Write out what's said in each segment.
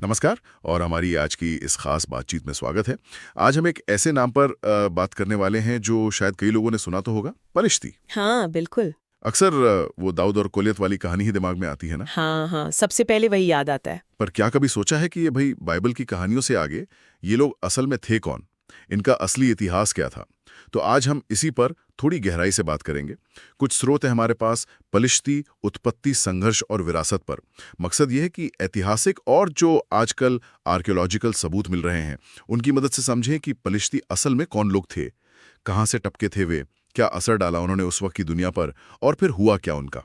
नमस्कार और हमारी आज की इस खास बातचीत में स्वागत है। आज हम एक ऐसे नाम पर बात करने वाले हैं जो शायद कई लोगों ने सुना तो होगा, पलिश्ती। हाँ, बिल्कुल। अक्सर वो दाऊद और गोलियत वाली कहानी ही दिमाग में आती है ना। हाँ, हाँ, सबसे पहले वही याद आता है। पर क्या कभी सोचा है कि ये भाई बाइबल की कहानियों से आगे ये लोग असल में थे कौन, इनका असली इतिहास क्या था? तो आज हम इसी पर थोड़ी गहराई से बात करेंगे। कुछ स्रोत है हमारे पास पलिश्ती, उत्पत्ति, संघर्ष और विरासत पर। मकसद ये है कि ऐतिहासिक और जो आजकल आर्कियोलॉजिकल सबूत मिल रहे हैं उनकी मदद से समझें कि पलिश्ती असल में कौन लोग थे, कहाँ से टपके थे वे, क्या असर डाला उन्होंने उस वक्त की दुनिया पर और फिर हुआ क्या उनका।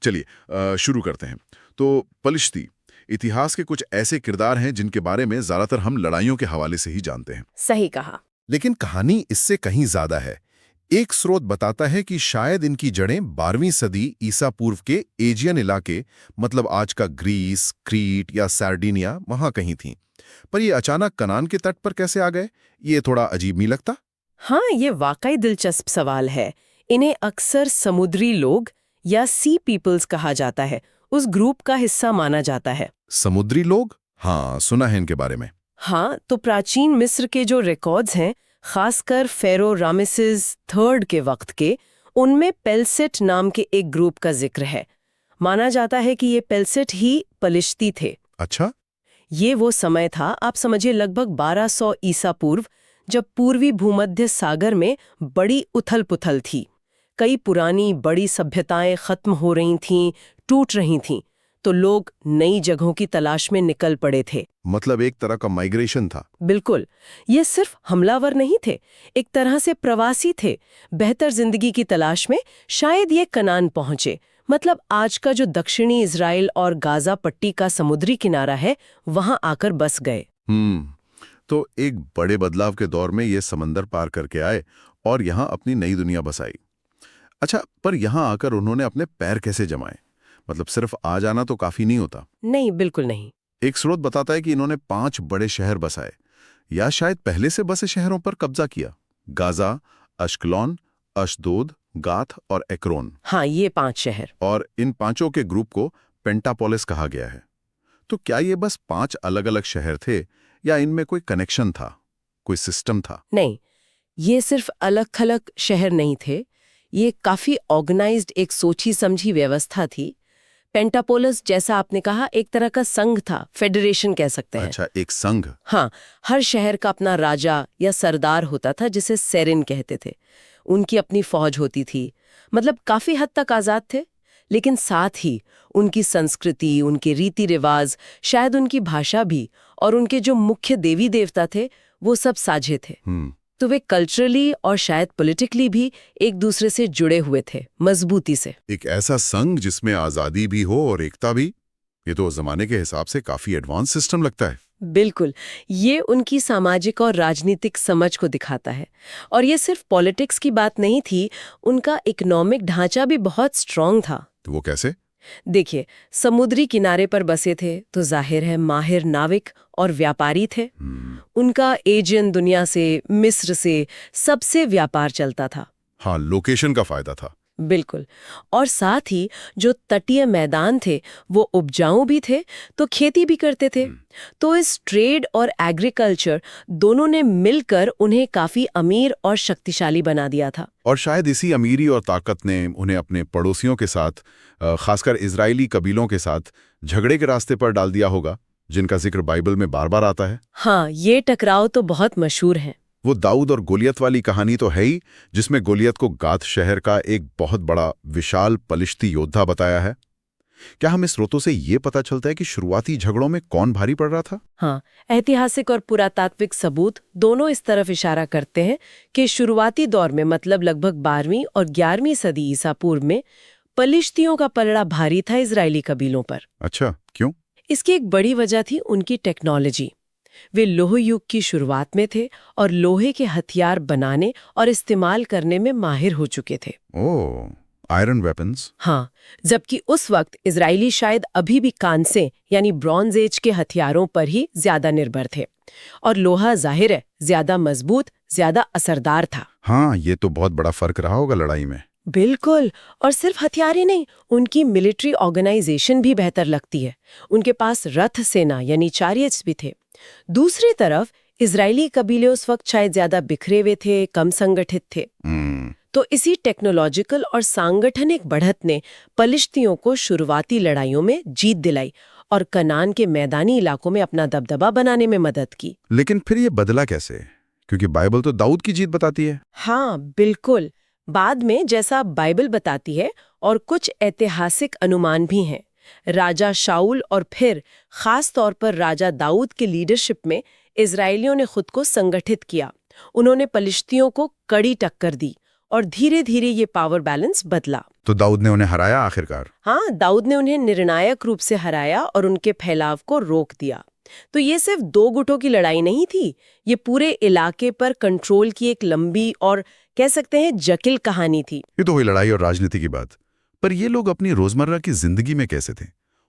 चलिए शुरू करते हैं। तो पलिश्ती इतिहास के कुछ ऐसे किरदार हैं जिनके बारे में ज्यादातर हम लड़ाइयों के हवाले से ही जानते हैं। सही कहा। लेकिन कहानी इससे कहीं ज्यादा है। एक स्रोत बताता है कि शायद इनकी जड़ें 12वीं सदी ईसा पूर्व के एजियन इलाके, मतलब आज का ग्रीस, क्रीट या सार्डिनिया, वहां कहीं थीं। पर ये अचानक कनान के तट पर कैसे आ गए, ये थोड़ा अजीब नहीं लगता? हाँ, ये वाकई दिलचस्प सवाल है। इन्हें अक्सर समुद्री लोग या सी पीपल्स कहा जाता है, उस ग्रुप का हिस्सा माना जाता है। समुद्री लोग? हाँ, सुना है इनके बारे में। हाँ, तो प्राचीन मिस्र के जो रिकॉर्ड्स हैं, खासकर फेरो रामेसिस थर्ड के वक्त के, उनमें पेल्सेट नाम के एक ग्रुप का जिक्र है। माना जाता है कि ये पेल्सेट ही पलिश्ती थे। अच्छा। ये वो समय था, आप समझिए लगभग 1200 ईसा पूर्व, जब पूर्वी भूमध्य सागर में बड़ी उथल-पुथल थी। कई पुरानी बड़ी सभ्यताएं खत्म हो रही थीं, टूट रही थीं, तो लोग नई जगहों की तलाश में निकल पड़े थे। मतलब एक तरह का माइग्रेशन था। बिल्कुल। ये सिर्फ हमलावर नहीं थे, एक तरह से प्रवासी थे। बेहतर जिंदगी की तलाश में शायद ये कनान पहुंचे। मतलब आज का जो दक्षिणी इजराइल और गाजा पट्टी का समुद्री किनारा है, वहां आकर बस गए। तो एक बड़े बदलाव के दौर में ये समंदर पार करके आए और यहाँ अपनी नई दुनिया बसाई। अच्छा, पर यहाँ आकर उन्होंने अपने पैर कैसे जमाए? मतलब सिर्फ आ जाना तो काफी नहीं होता। नहीं, बिल्कुल नहीं। एक स्रोत बताता है कि इन्होंने 5 बड़े शहर बसाए, या शायद पहले से बसे शहरों पर कब्जा किया। गाजा, अश्कलोन, अशदोद, गाथ और एक्रोन। हाँ, ये 5 शहर। और इन पांचों के ग्रुप को पेंटापोलिस कहा गया है। तो क्या ये बस 5 अलग-अलग शहर थे, या इनमें कोई कनेक्शन था, कोई सिस्टम था? नहीं, ये सिर्फ अलग-थलग शहर नहीं थे। ये काफी ऑर्गेनाइज्ड एक सोची समझी व्यवस्था थी। पेंटापोलिस, जैसा आपने कहा, एक तरह का संघ था, फेडरेशन कह सकते हैं। अच्छा, एक संघ। हाँ, हर शहर का अपना राजा या सरदार होता था, जिसे सेरिन कहते थे। उनकी अपनी फौज होती थी। मतलब काफी हद तक आजाद थे, लेकिन साथ ही उनकी संस्कृति, उनके रीति रिवाज, शायद उनकी भाषा भी, और उनके जो मुख्य देवी देवता थे, वो सब साझे थे। तो वे कल्चरली और शायद पॉलिटिकली भी एक दूसरे से जुड़े हुए थे, मजबूती से। एक ऐसा संघ जिसमें आजादी भी हो और एकता भी, ये तो जमाने के हिसाब से काफी एडवांस सिस्टम लगता है। बिल्कुल, ये उनकी सामाजिक और राजनीतिक समझ को दिखाता है। और ये सिर्फ पॉलिटिक्स की बात नहीं थी, उनका इकोनॉमिक ढांचा भी बहुत स्ट्रांग था। तो वो कैसे? देखिए, समुद्री किनारे पर बसे थे, तो जाहिर है माहिर नाविक और व्यापारी थे। उनका एजियन दुनिया से, मिस्र से, सबसे व्यापार चलता था। हाँ, लोकेशन का फायदा था। बिल्कुल। और साथ ही जो तटीय मैदान थे, वो उपजाऊ भी थे, तो खेती भी करते थे। तो इस ट्रेड और एग्रीकल्चर दोनों ने मिलकर उन्हें काफी अमीर और शक्तिशाली बना दिया था। और शायद इसी अमीरी और ताकत ने उन्हें अपने पड़ोसियों के साथ, खासकर इजरायली कबीलों के साथ, झगड़े के रास्ते पर डाल दिया होगा, जिनका जिक्र बाइबल में बार बार आता है। हाँ, ये टकराव तो बहुत मशहूर है। वो दाऊद और गोलियत वाली कहानी तो है ही, जिसमें गोलियत को गाथ शहर का एक बहुत बड़ा विशाल पलिश्ती योद्धा बताया है। क्या हमें स्रोतों से ये पता चलता है कि शुरुआती झगड़ों में कौन भारी पड़ रहा था? हाँ, ऐतिहासिक और पुरातात्विक सबूत दोनों इस तरफ इशारा करते हैं कि शुरुआती दौर में, मतलब लगभग 12वीं और 11वीं सदी ईसा पूर्व में, पलिश्तियों का पलड़ा भारी था इजरायली कबीलों पर। अच्छा, क्यों? इसकी एक बड़ी वजह थी उनकी टेक्नोलॉजी। वे लोह युग की शुरुआत में थे और लोहे के हथियार बनाने और इस्तेमाल करने में माहिर हो चुके थे। ओह, आयरन वेपन्स। हाँ, जबकि उस वक्त इजरायली शायद अभी भी कांसे यानी ब्रॉन्ज एज के हथियारों पर ही ज्यादा निर्भर थे। और लोहा जाहिर है ज्यादा मजबूत, ज्यादा असरदार था। हाँ, ये तो बहुत बड़ा फर्क रहा होगा लड़ाई में। बिल्कुल। और सिर्फ हथियार ही नहीं, उनकी मिलिट्री ऑर्गेनाइजेशन भी बेहतर लगती है। उनके पास रथ सेना यानी चारियट्स भी थे। दूसरी तरफ इजरायली कबीले उस वक्त शायद ज्यादा बिखरे हुए थे, कम संगठित थे। तो इसी टेक्नोलॉजिकल और सांगठनिक बढ़त ने पलिश्तियों को शुरुआती लड़ाइयों में जीत दिलाई और कनान के मैदानी इलाकों में अपना दबदबा बनाने में मदद की। लेकिन फिर ये बदला कैसे? क्योंकि बाइबल तो दाऊद की जीत बताती है। हाँ बिल्कुल। बाद में जैसा बाइबल बताती है और कुछ ऐतिहासिक अनुमान भी हैं, राजा शाऊल और फिर खास तौर पर राजा दाऊद के लीडरशिप में इजरायलियों ने खुद को संगठित किया। उन्होंने पलिश्तियों को कड़ी टक्कर दी और धीरे धीरे ये पावर बैलेंस बदला। तो दाऊद ने उन्हें हराया आखिरकार। हाँ, दाऊद ने उन्हें निर्णायक रूप से हराया और उनके फैलाव को रोक दिया। तो ये सिर्फ दो गुटों की लड़ाई नहीं थी, ये पूरे इलाके पर कंट्रोल की एक लंबी और कह सकते हैं जटिल कहानी थी। ये तो हुई लड़ाई और राजनीति की बात, पर ये लोग अपनी रोजमर्रा की जिंदगी में कैसे थे?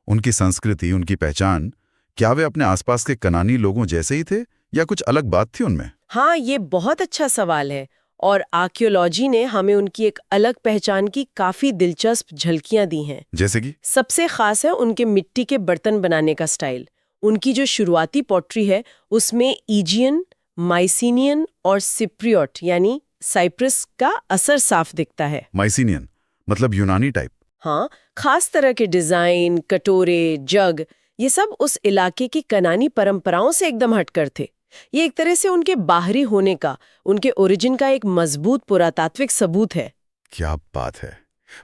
उनकी संस्कृति, उनकी पहचान, क्या वे अपने आसपास के कनानी लोगों जैसे ही थे या कुछ अलग बात थी उनमें? हाँ, ये बहुत अच्छा सवाल है और आर्कियोलॉजी ने हमें उनकी एक अलग पहचान की काफी दिलचस्प झलकियां दी हैं। जैसे कि सबसे खास है उनके मिट्टी के बर्तन बनाने का स्टाइल। उनकी जो शुरुआती पॉटरी है उसमें ईजियन, माइसिनियन और सिप्रियोट यानी साइप्रस का असर साफ दिखता है। माइसिनियन मतलब यूनानी टाइप। हाँ, खास तरह के डिजाइन, कटोरे, जग, ये सब उस इलाके की कनानी परंपराओं से एकदम हटकर थे। ये एक तरह से उनके बाहरी होने का, उनके ओरिजिन का एक मजबूत पुरातात्विक सबूत है। क्या बात है!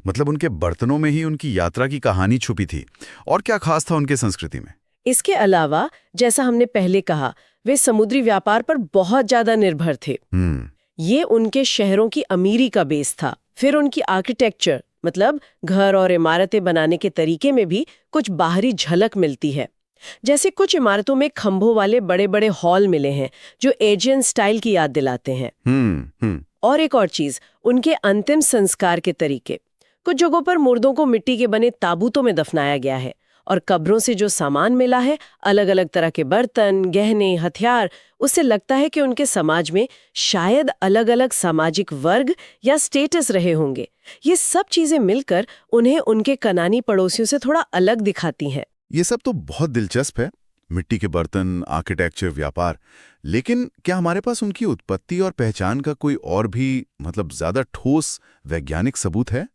मतलब उनके बर्तनों में ही उनकी यात्रा की कहानी छुपी थी। और क्या खास था उनके संस्कृति में? इसके अलावा, जैसा हमने पहले कहा, वे समुद्री व्यापार पर बहुत ज्यादा निर्भर थे। ये उनके शहरों की अमीरी का बेस था। फिर उनकी आर्किटेक्चर, मतलब घर और इमारतें बनाने के तरीके में भी कुछ बाहरी झलक मिलती है। जैसे कुछ इमारतों में खंभों वाले बड़े बड़े हॉल मिले हैं जो एजियन स्टाइल की याद दिलाते हैं। और एक और चीज, उनके अंतिम संस्कार के तरीके। कुछ जगहों पर मुर्दों को मिट्टी के बने ताबूतों में दफनाया गया है और कब्रों से जो सामान मिला है, अलग अलग तरह के बर्तन, गहने, हथियार, उससे लगता है कि उनके समाज में शायद अलग अलग सामाजिक वर्ग या स्टेटस रहे होंगे। ये सब चीजें मिलकर उन्हें उनके कनानी पड़ोसियों से थोड़ा अलग दिखाती हैं। ये सब तो बहुत दिलचस्प है, मिट्टी के बर्तन, आर्किटेक्चर, व्यापार। लेकिन क्या हमारे पास उनकी उत्पत्ति और पहचान का कोई और भी मतलब ज्यादा ठोस वैज्ञानिक सबूत है?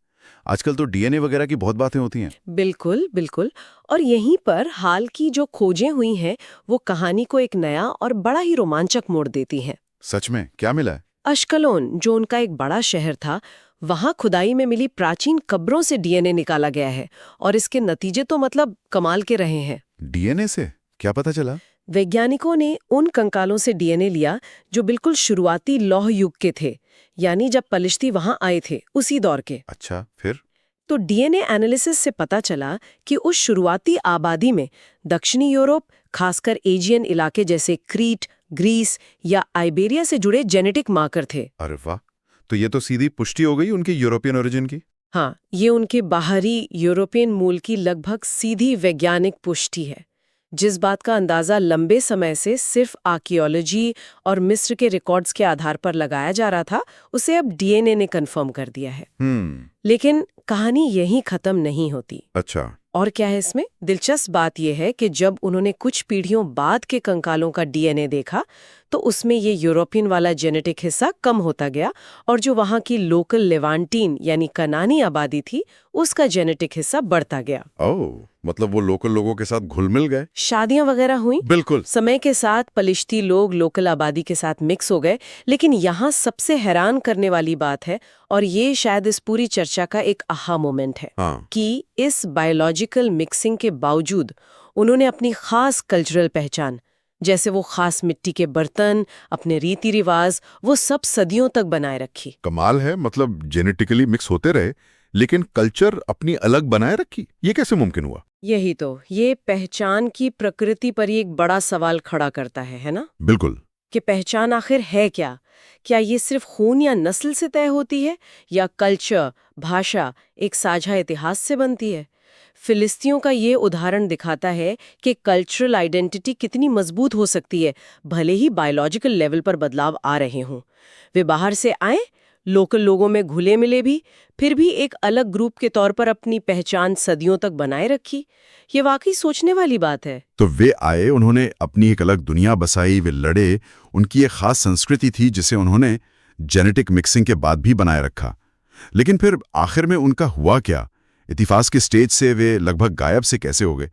आजकल तो डीएनए वगैरह की बहुत बातें होती हैं। बिल्कुल बिल्कुल। और यहीं पर हाल की जो खोजें हुई हैं वो कहानी को एक नया और बड़ा ही रोमांचक मोड़ देती हैं। सच में क्या मिला है? अश्कलोन, जो उनका एक बड़ा शहर था, वहां खुदाई में मिली प्राचीन कब्रों से डीएनए निकाला गया है और इसके नतीजे तो मतलब कमाल के रहे हैं। डीएनए से क्या पता चला? वैज्ञानिकों ने उन कंकालों से डीएनए लिया जो बिल्कुल शुरुआती लौह युग के थे, यानी जब पलिश्ती वहां आए थे उसी दौर के। अच्छा, फिर? तो डीएनए एनालिसिस से पता चला कि उस शुरुआती आबादी में दक्षिणी यूरोप, खासकर एजियन इलाके जैसे क्रीट, ग्रीस या आइबेरिया से जुड़े जेनेटिक मार्कर थे। अरे वाह! तो ये तो सीधी पुष्टि हो गई उनकी यूरोपियन ओरिजिन की। हाँ, ये उनके बाहरी यूरोपियन मूल की लगभग सीधी वैज्ञानिक पुष्टि है। जिस बात का अंदाजा लंबे समय से सिर्फ आर्कियोलॉजी और मिस्र के रिकॉर्ड्स के आधार पर लगाया जा रहा था, उसे अब डीएनए ने कंफर्म कर दिया है। लेकिन कहानी यहीं खत्म नहीं होती। अच्छा। और क्या है इसमें? दिलचस्प बात यह है कि जब उन्होंने कुछ पीढ़ियों बाद के कंकालों का डीएनए देखा तो उसमें ये यूरोपियन वाला जेनेटिक हिस्सा कम होता गया और जो वहां की लोकल लेवांटीन यानी कनानी आबादी थी उसका जेनेटिक हिस्सा बढ़ता गया। ओह, मतलब वो लोकल लोगों के साथ घुल मिल गए। शादियां वगैरह हुई। बिल्कुल। समय के साथ पलिश्ती लोग लोकल आबादी के साथ मिक्स हो गए। लेकिन यहाँ सबसे हैरान करने वाली बात है, और ये शायद इस पूरी चर्चा का एक आहा मोमेंट है, कि इस बायोलॉजिकल मिक्सिंग के बावजूद उन्होंने अपनी खास कल्चरल पहचान, जैसे वो खास मिट्टी के बर्तन, अपने रीति रिवाज, वो सब सदियों तक बनाए रखी। कमाल है, मतलब जेनेटिकली मिक्स होते रहे लेकिन कल्चर अपनी अलग बनाए रखी। ये कैसे मुमकिन हुआ? यही तो, ये पहचान की प्रकृति पर ही एक बड़ा सवाल खड़ा करता है ना? बिल्कुल। कि पहचान आखिर है क्या? क्या ये सिर्फ खून या नस्ल से तय होती है, या कल्चर, भाषा, एक साझा इतिहास से बनती है? फिलिस्तियों का ये उदाहरण दिखाता है कि कल्चरल आइडेंटिटी कितनी मजबूत हो सकती है, भले ही बायोलॉजिकल लेवल पर बदलाव आ रहे हों। वे बाहर से आए, लोकल लोगों में घुले मिले भी, फिर भी एक अलग ग्रुप के तौर पर अपनी पहचान सदियों तक बनाए रखी। ये वाकई सोचने वाली बात है। तो वे आए, उन्होंने अपनी एक अलग दुनिया बसाई, वे लड़े, उनकी एक खास संस्कृति थी जिसे उन्होंने जेनेटिक मिक्सिंग के बाद भी बनाए रखा। लेकिन फिर आखिर में उनका हुआ क्या? इतिहास के स्टेज से वे लगभग गायब से कैसे हो गए?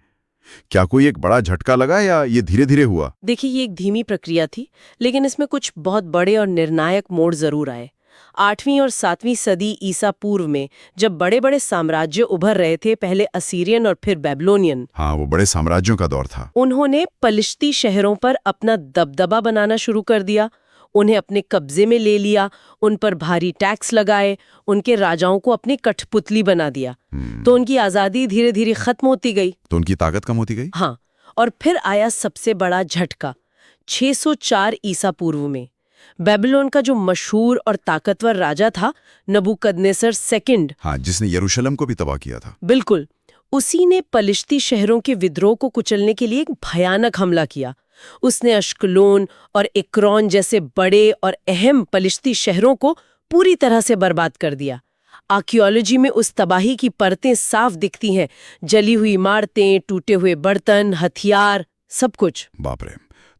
क्या कोई एक बड़ा झटका लगा या ये धीरे धीरे हुआ? देखिए, ये एक धीमी प्रक्रिया थी, लेकिन इसमें कुछ बहुत बड़े और निर्णायक मोड़ जरूर आए। 8वीं और 7वीं सदी ईसा पूर्व में जब बड़े बड़े साम्राज्य उभर रहे थे, पहले असीरियन और फिर बेबीलोनियन, हाँ, वो बड़े साम्राज्यों का दौर था। उन्होंने पलिश्ती शहरों पर अपना दबदबा बनाना शुरू कर दिया, उन्हें अपने कब्जे में ले लिया, उन पर भारी टैक्स लगाए, उनके राजाओं को अपनी कठपुतली बना दिया। तो उनकी आजादी धीरे धीरे खत्म होती गई। तो उनकी ताकत कम होती गई। हाँ, और फिर आया सबसे बड़ा झटका 604 ईसा पूर्व में। बेबीलोन का जो मशहूर और ताकतवर राजा था, नबूकदनेस्सर सेकंड, हाँ, जिसने यरूशलेम को भी तबाह किया था। बिल्कुल, उसी ने पलिश्ती शहरों के विद्रोह को कुचलने के लिए एक भयानक हमला किया। उसने अश्कलोन और एक्रोन जैसे बड़े और अहम पलिश्ती शहरों को पूरी तरह से बर्बाद कर दिया। आर्कियोलॉजी में उस तबाही की परतें साफ दिखती हैं, जली हुई इमारतें, टूटे हुए बर्तन, हथियार, सब कुछ। बाप रे!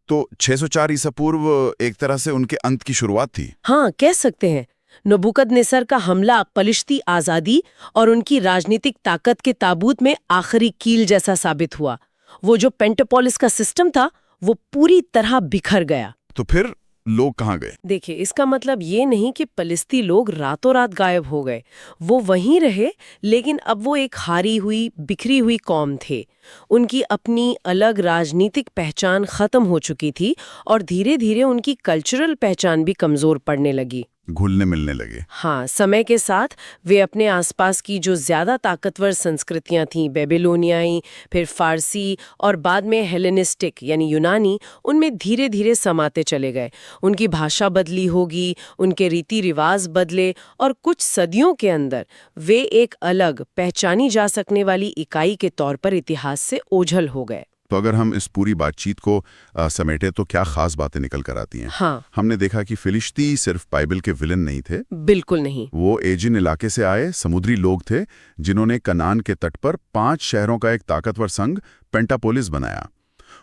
तो 604 ईसा पूर्व एक तरह से उनके अंत की शुरुआत थी। हाँ, कह सकते हैं। नबूकदनेस्सर का हमला पलिश्ती आजादी और उनकी राजनीतिक ताकत के ताबूत में आखिरी कील जैसा साबित हुआ। वो जो पेंटापोलिस का सिस्टम था, वो पूरी तरह बिखर गया। तो फिर लोग कहाँ गए? देखिए, इसका मतलब ये नहीं कि पलिश्ती लोग रातों रात गायब हो गए। वो वहीं रहे, लेकिन अब वो एक हारी हुई, बिखरी हुई कौम थे। उनकी अपनी अलग राजनीतिक पहचान खत्म हो चुकी थी और धीरे धीरे उनकी कल्चरल पहचान भी कमजोर पड़ने लगी, घुलने मिलने लगे। हाँ, समय के साथ वे अपने आसपास की जो ज्यादा ताकतवर संस्कृतियां थीं, बेबीलोनियाई, फिर फारसी और बाद में हेलेनिस्टिक यानी यूनानी, उनमें धीरे धीरे समाते चले गए। उनकी भाषा बदली होगी, उनके रीति रिवाज बदले और कुछ सदियों के अंदर वे एक अलग पहचानी जा सकने वाली इकाई के तौर पर इतिहास से ओझल हो गए। तो अगर हम इस पूरी बातचीत को समेटे तो क्या खास बातें निकल कर आती हैं? हाँ, हमने देखा कि फिलिश्ती सिर्फ बाइबल के विलन नहीं थे। बिल्कुल नहीं। वो एजियन इलाके से आए समुद्री लोग थे जिन्होंने कनान के तट पर 5 शहरों का एक ताकतवर संघ पेंटापोलिस बनाया।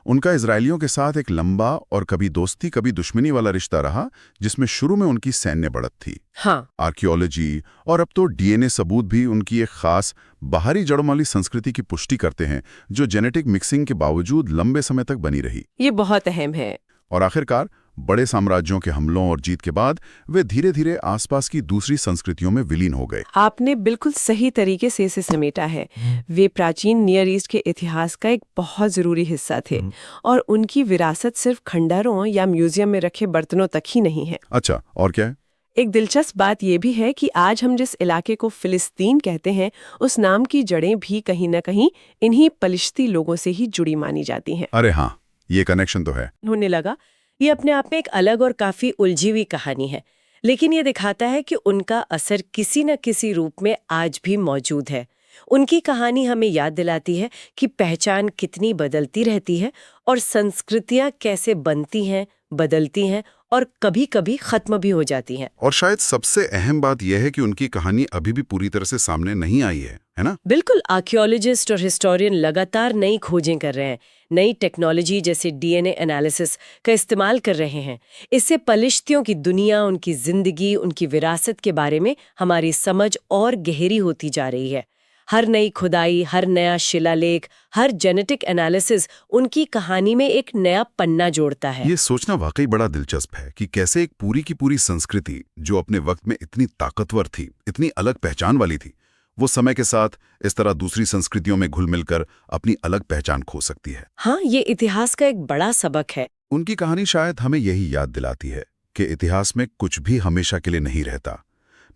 उनका इजरायलियों के साथ एक लंबा और कभी दोस्ती कभी दुश्मनी वाला रिश्ता रहा, जिसमें शुरू में उनकी सैन्य बढ़त थी। हाँ, आर्कियोलॉजी और अब तो डीएनए सबूत भी उनकी एक खास बाहरी जड़ों वाली संस्कृति की पुष्टि करते हैं, जो जेनेटिक मिक्सिंग के बावजूद लंबे समय तक बनी रही। ये बहुत अहम है। और आखिरकार बड़े साम्राज्यों के हमलों और जीत के बाद वे धीरे धीरे आसपास की दूसरी संस्कृतियों में विलीन हो गए। आपने बिल्कुल सही तरीके से इसे समेटा है। वे प्राचीन नियर ईस्ट के इतिहास का एक बहुत जरूरी हिस्सा थे और उनकी विरासत सिर्फ खंडहरों या म्यूजियम में रखे बर्तनों तक ही नहीं है। अच्छा, और क्या है? एक दिलचस्प बात यह भी है कि आज हम जिस इलाके को फिलिस्तीन कहते हैं, उस नाम की जड़ें भी कहीं न कहीं इन्हीं पलिश्ती लोगों से ही जुड़ी मानी जाती हैं। अरे हाँ, ये कनेक्शन तो है। उन्हें लगा ये अपने आप में एक अलग और काफी उलझी हुई कहानी है, लेकिन ये दिखाता है कि उनका असर किसी न किसी रूप में आज भी मौजूद है। उनकी कहानी हमें याद दिलाती है कि पहचान कितनी बदलती रहती है और संस्कृतियां कैसे बनती हैं, बदलती हैं और कभी-कभी खत्म भी हो जाती हैं। और शायद सबसे अहम बात यह है कि उनकी कहानी अभी भी पूरी तरह से सामने नहीं आई है ना? बिल्कुल, आर्कियोलॉजिस्ट और हिस्टोरियन लगातार नई खोजें कर रहे हैं, नई टेक्नोलॉजी जैसे डीएनए एनालिसिस का इस्तेमाल कर रहे हैं। इससे पलिश्तियों की दुनिया, उनकी जिंदगी, उनकी विरासत के बारे में हमारी समझ और गहरी होती जा रही है। हर नई खुदाई, हर नया शिलालेख, हर जेनेटिक एनालिसिस उनकी कहानी में एक नया पन्ना जोड़ता है। ये सोचना वाकई बड़ा दिलचस्प है कि कैसे एक पूरी की पूरी संस्कृति जो अपने वक्त में इतनी ताकतवर थी, इतनी अलग पहचान वाली थी, वो समय के साथ इस तरह दूसरी संस्कृतियों में घुल मिलकर अपनी अलग पहचान खो सकती है। हाँ, ये इतिहास का एक बड़ा सबक है। उनकी कहानी शायद हमें यही याद दिलाती है कि इतिहास में कुछ भी हमेशा के लिए नहीं रहता।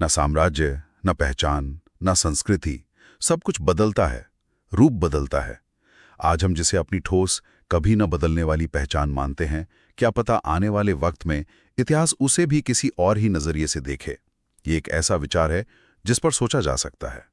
न साम्राज्य, न पहचान, न संस्कृति, सब कुछ बदलता है, रूप बदलता है। आज हम जिसे अपनी ठोस, कभी न बदलने वाली पहचान मानते हैं, क्या पता आने वाले वक्त में इतिहास उसे भी किसी और ही नजरिए से देखे। ये एक ऐसा विचार है जिस पर सोचा जा सकता है।